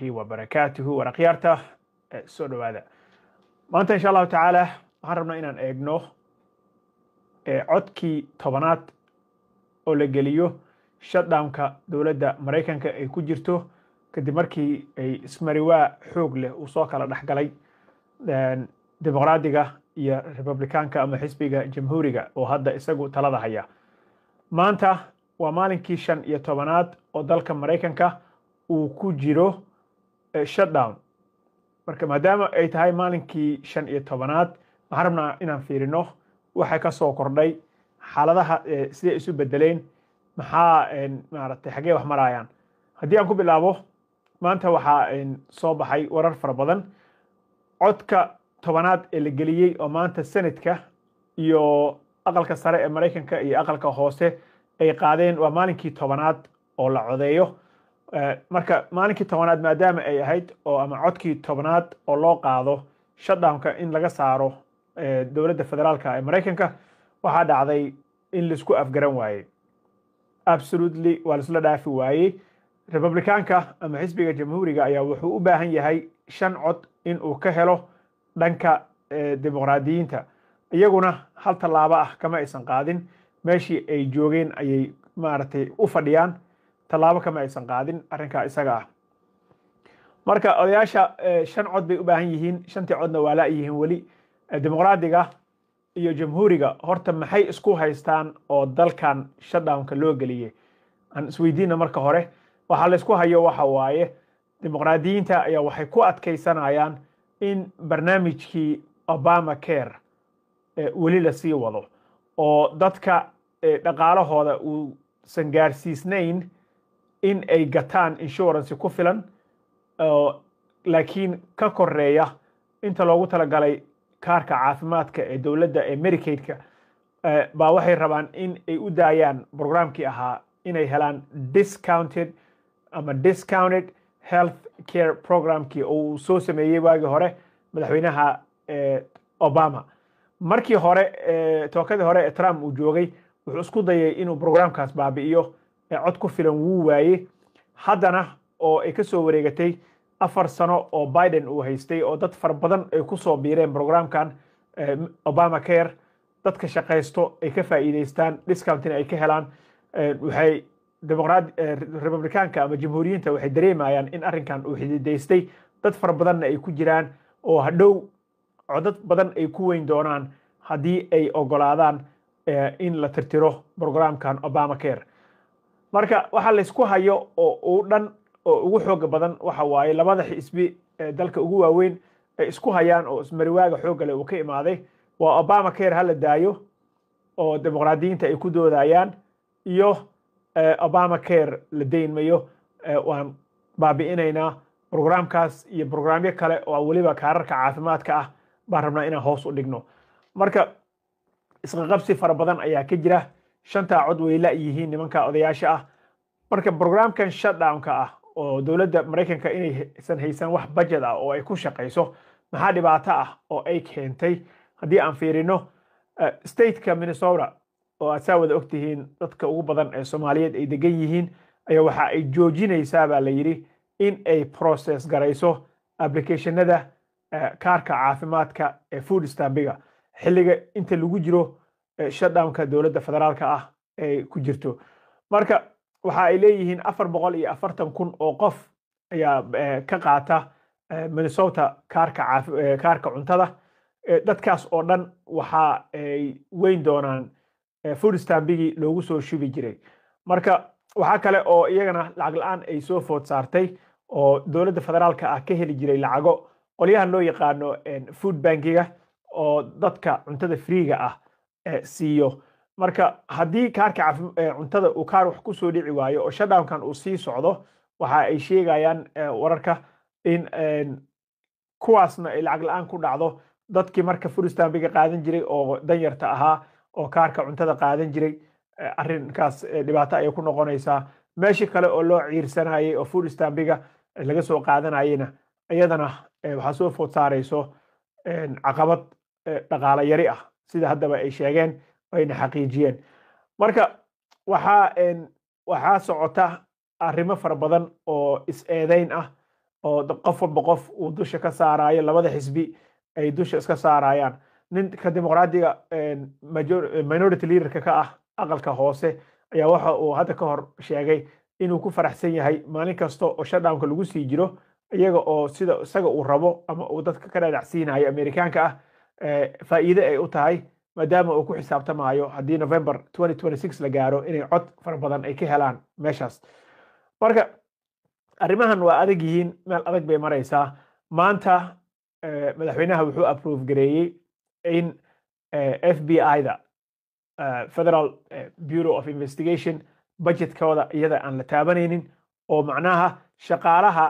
وبركاته ورقيارته سو دواada maanta insha allahu tacaala waxaan rabnaa inaan eegno codkii tobanaad oo la geliyo shutdownka dowladda Mareykanka ay ku jirto kadib markii ay ismariwaa xoog leh uu soo kala dhaxgalay dimuqraadiga iyo republikaanka ama xisbiga jamhuuriga oo hadda isagu talada haya maanta waa maalinkii 15aad oo dalka Mareykanka uu ku jiro shutdown marka maadaama ay tahay maalinkii 15aad waxaan rabnaa inaan fiirino waxa ka soo kordhay xaaladaha sida isu bedeleen maxaa maaragtay xagee wax marayaan haddii aan ku bilaabo maanta waxaa soo baxay warar fara badan codka tobanaad ee la geliyey oo maanta senadka iyo aqalka sare ee Mareykanka iyo aqalka hoose ay qaadeen waa maalinkii tobanaad oo la codeeyo marka maalinkii tobanaad maadaama ay ahayd oo ama codkii tobanaad oo loo qaado shutdownka in laga saaro dowladda federaalka ee Mareykanka waxaa dhacday in la isku afgaran waayey absolutely waa la isla dhaafi waayey republikaanka ama xisbiga jamhuuriga ayaa wuxuu u baahan yahay 5 cod in uu ka helo dhanka dimuqraadiyiinta iyaguna hal tallaabo ah kama aysan qaadin meeshii ay joogeen ayay maaragtay u fadhiyaan tallaabo kama aysan qaadin arrinka isaga ah marka odayaasha 5 cod bay u baahan yihiin 5tii codna waa la yihiin weli dimuqraadiga iyo jamhuuriga horta maxay isku haystaan oo dalkan shutdownka loo geliyay aan isweydiina marka hore waxa la isku hayo waxa waaye dimuqraadiyiinta ayaa waxay ku adkaysanayaan in barnaamijkii Obamacare weli la sii wado oo dadka dhaqaalahooda uu san gaarsiisnayn in ay gataan insurance ku filan laakiin ka koreeya inta loogu talagalay kaarka caafimaadka ee dowladda ee Medicaid-ka baa waxay rabaan in ay u daayaan programkii ahaa inay helaan discounted health care programkii uu soo sameeyey waagii hore madaxweynaha Obama markii hore tookadii hore ee Trump uu joogay wuxuu isku dayay inuu programkaas baabi'iyo cod ku filan wuu waayey haddana oo ay ka soo wareegatay 4 sano oo Biden uu haystay oo dad far badan ay ku soo biireen programkan Obamacare dadka shaqaysto ay ka faa'iideystaan discountina ay ka helaan waxay republikaanka ama jamhuuriyiinta waxay dareemayaan in arrinkan uu xididaystay dad far badanna ay ku jiraan oo hadhow codad badan ay ku weyn doonaan haddii ay ogolaadaan in la tirtiro programkan Obamacare marka waxa la isku hayo oo uu dhan oo ugu xoog badan waxa waaye labada xisbi dalka ugu waaweyn ay isku hayaan oo ismariwaaga xoog leh uu ka imaaday waa Obamacare hala daayo oo dimuqraadiyiinta ay ku doodayaan iyo Obamacare la deynmayo waan baabi'inaynaa programkaas iyo programyo kale oo waliba kaararka caafimaadka ah baan rabnaa inaan hoos u dhigno marka isqa qabsi fara badan ayaa ka jira 5 cod way la yihiin nimanka odayaasha ah marka programkan shutdownka ah oo dowladda Mareykanka inaysan haysan wax budget ah oo ay ku shaqeyso maxaa dhibaato ah oo ay keentay haddii aan fiirino stateka Minnesota oo asaawada ogtihiin dadka ugu badan ee Soomaaliyeed ay degan yihiin ayaa waxa ay joojinaysaa baa la yiri in ay process garayso applicationada kaarka caafimaadka ee food stamp-ga xilliga inta lagu jiro shutdownka dowladda federaalka ah ay ku jirto marka waxa ay leeyihiin 440,000 oo qof ayaa ka qaata Minnesota kaarka cuntada dadkaas oo dhan waxa ay weyn doonaan food stamp-gii loogu soo shubi jiray marka waxa kale oo iyagana lacag la'aan ay soo food saartay oo dowladda federaalka ah ka heli jiray lacago qolyahan loo yaqaano food bankiga oo dadka cuntada freega ah siiyo marka haddii kaarka cuntada uu kaar wax ku soo dhici waayo oo shutdownkan uu sii socdo waxa ay sheegayaan wararka in kuwaasna ay lacag la'aan ku dhacdo dadkii marka food stamp-ga qaadan jiray oo danyarta ahaa oo kaarka cuntada qaadan jiray arrinkaas dhibaato ay ku noqonaysaa meeshii kale oo loo ciirsanayay oo food stamp-ga laga soo qaadanayayna iyadana waxaa soo food saarayso caqabad dhaqaale yari ah sida haddaba ay sheegeen ayna xaqiijiyeen marka waxaa socota arrimo fara badan oo is-eedayn ah oo qof walba qof uu dusha ka saarayo labada xisbi ay dusha iska saarayaan ninka dimuqraadiga minority leaderka ka ah aqalka hoose ayaa waxa uu hadda ka hor sheegay inuu ku faraxsan yahay maalin kasta oo shutdownka lagu sii jiro iyaga oo sida isaga uu rabo ama uu dadka ka dhaadhacsiinayo Amerikaanka ah faa'iido ay u tahay maadaama uu ku xisaabtamayo haddii November 2026 la gaaro inay cod fara badan ay ka helaan meeshaas marka arrimahan waa adag yihiin meel adag bay maraysaa maanta madaxweynaha wuxuu approve gareeyey in FBI-da Federal Bureau of Investigation budgetkooda iyada aan la taabanaynin oo macnaha shaqaalaha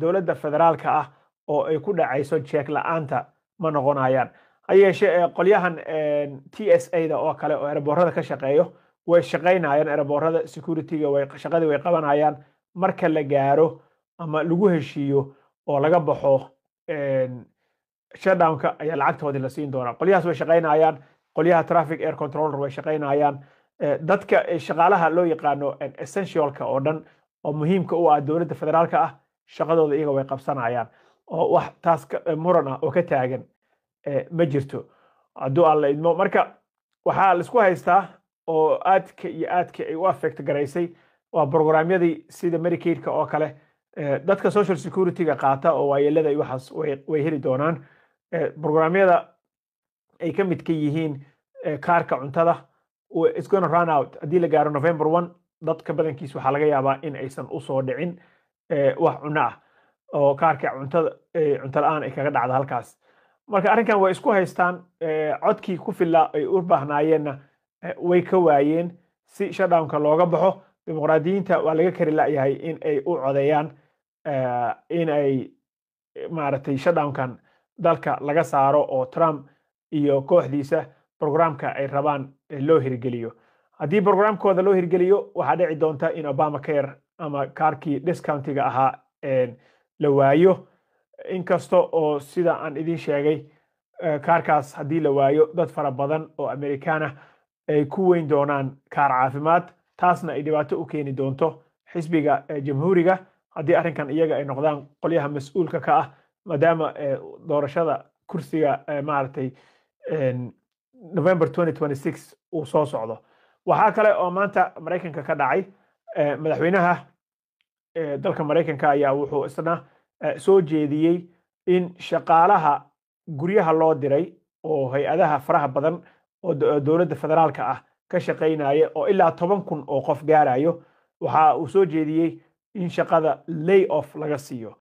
dowladda federaalka ah oo ay ku dhacayso check la'aanta ma noqonayaan ha yeeshee qolyahan TSA-da oo kale oo eraboorada ka shaqeeyo way shaqaynayaan eraboorada security-ga shaqadii way qabanayaan marka la gaaro ama lagu heshiiyo oo laga baxo shutdownka ayaa lacagtoodii la siin doonaa qolyahaas way shaqaynayaan qolyaha traffic air controller way shaqaynayaan dadka shaqaalaha loo yaqaano essentialka oo dhan oo muhiimka u ah dowladda federaalka ah shaqadooda iyaga way qabsanayaan oo wax taas muran ah oo ka taagan ma jirto hadduu aan la idmo marka waxaa la isku haystaa oo aadka iyo aadka ay u affect garaysay waa programyadii sida Medicaid-ka oo kale dadka social security-ga qaata oo waayeelada iyo waxaas way heli doonaan programyada ay ka mid ka yihiin kaarka cuntada it's gonna run out haddii la gaaro November 1 dadka badankiis waxaa laga yaabaa in aysan u soo dhicin wax cunno ah oo kaarka cuntada cunto la'aan ay kaga dhacdo halkaas marka arrinkan way isku haystaan codkii ku filla ay u baahnaayeenna way ka waayeen si shutdownka looga baxo dimuqraadiyiinta waa laga kari la'yahay in ay u codeeyaan in ay maaragtay shutdownkan dalka laga saaro oo Trump iyo kooxdiisa programka ay rabaan loo hirgeliyo haddii programkooda loo hirgeliyo waxaa dhici doonta in Obamacare ama kaarkii discountiga ahaa la waayo inkasta oo sida aan idin sheegay kaarkaas haddii la waayo dad fara badan oo Amerikaana ay ku weyn doonaan kaar caafimaad taasna ay dhibaato u keeni doonto xisbiga jamhuuriga haddii arrinkan iyaga ay noqdaan qolyaha mas'uulka ka ah maadaama doorashada kursiga maaragtay November 2026 uu soo socdo waxaa kale oo maanta Mareykanka ka dhacay madaxweynaha dalka Mareykanka ayaa wuxuu isna soo jeediyey in shaqaalaha guryaha loo diray oo hay-adaha faraha badan oo dowladda federaalka ah ka shaqaynaya oo ilaa 10,000 oo qof gaarayo waxa uu soo jeediyey in shaqada lay off laga siiyo